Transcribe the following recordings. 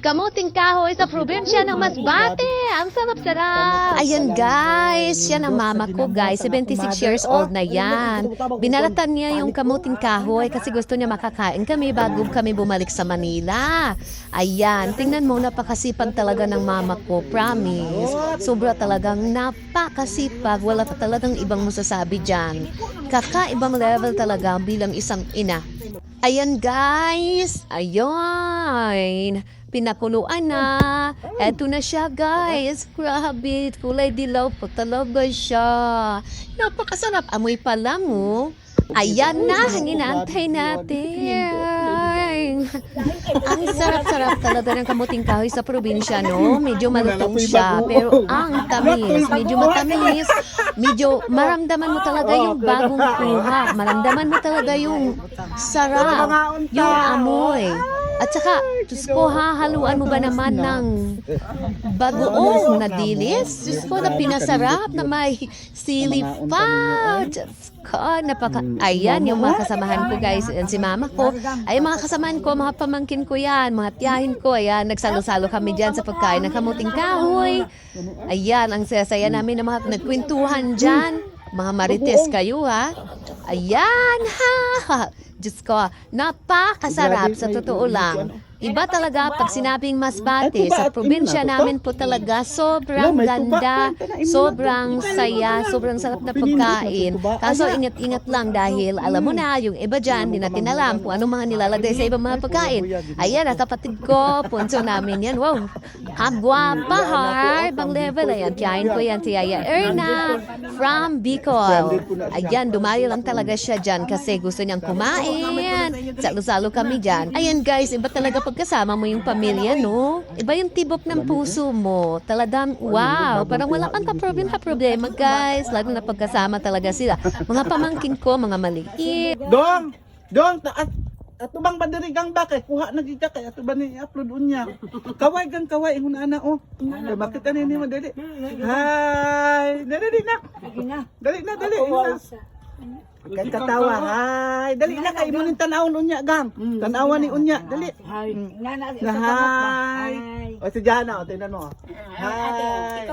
kamuting kahoy sa probinsya ng Masbate. Ang sarap-sarap. Ayan guys, yan ang mama ko guys. 76 years old na yan. Binalatan niya yung kamuting kahoy kasi gusto niya makakain kami bago kami bumalik sa Manila. Ayan, tingnan mo, napakasipag talaga ng mama ko. Promise. Sobra talagang napakasipag. Wala pa talagang ibang masasabi dyan. Kakaibang level talaga bilang isang ina. Ayan guys, ayun, pinakuluan na. Eto na siya guys, grabe, kulay dilaw pa talaga siya. Napakasarap, amoy pa lang oh. Ayan na, ang inaantay natin. Ang sarap-sarap talaga ng kamuting kahoy sa probinsya, no? Medyo malutong siya, pero ang tamis, medyo matamis. Medyo maramdaman mo talaga yung bagong kuha. Maramdaman mo talaga yung sarap, yung amoy. At saka, Diyos ko, hahaluan mo ba naman ng bagoong na dilis? Diyos ko, na pinasarap na may sili pa. Diyos ko, ayan yung mga kasamahan ko guys. Ayan si mama ko. Ay mga kasamahan ko, mga pamangkin ko yan, mga tiyahin ko. Ayan, nagsalo-salo kami dyan sa pagkain ng kamuting kahoy. Ayan, ang saya-saya namin na mga nagkwentuhan dyan. Mga marites kayo ha. Ayan ha. Diyos ko, napakasarap sa totoo lang. Iba talaga pag sinabing Masbate, sa probinsya namin po talaga sobrang ganda, sobrang saya, sobrang sarap na pagkain. Kaso ingat-ingat lang dahil alam mo na, yung iba dyan, di natin alam kung anong mga nilalagay sa ibang mga pagkain. Ayan, kapatid ko, punso namin yan. Wow, hagwapa ha, ibang level. Ayan, tiyahin ko yan, si Yaya Erna from Bicol. Ayan, dumayo lang talaga siya dyan kasi gusto niyang kumain. Salo-salo kami dyan. Ayan guys, iba talaga pagkasama mo yung pamilya, no? Iba yung tibok ng puso mo. Talagang, wow, parang wala kang kaproblema, guys. Lalo na pagkasama talaga sila. Mga pamangkin ko, mga maliit. Dong, ato bang bandirigang ba kay kuha na gid ka kay ato ba ni upload unya. Kaway hunana oh. Bakit ani ni madali? Hi, dali na. Dali na. Kay katawa, hi. Dali na kay mo ning tan-awon unya gang. Tan-awan ni unya, dali. Hi. O si Jana, o tingnan mo. Hi.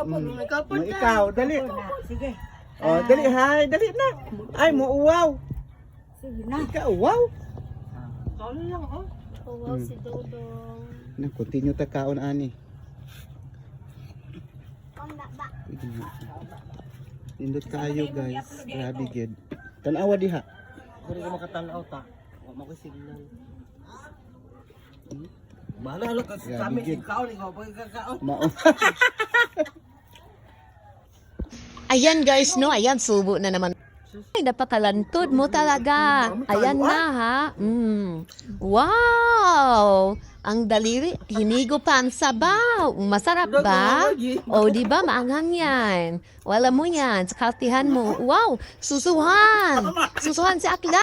Ikaw, dali. Sige. Oh, dali, hi, dali na. Ay, mo uwaw. Sige na. Ikaw, uwaw. Ano lang, oh. Wow, si Dodong. Na, continue ta kaon ani. Indot kayo guys. Grabe gid. Tanawa diha. Kung ko makatanaw ta, wa mo ko signal. Bahala ka sa kami ikaw ni ko pagkakaon. Mao. Ayan guys, no? Ayan, subo na naman. Ay, napakalantod mo talaga. Ayan na ha. Wow! Ang daliri, hinigo pa ang sabaw. Masarap ba? O, di ba? Maanghang yan. Wala mo yan. Sa kaltihan mo. Wow! Susuhan! Susuhan si Akla.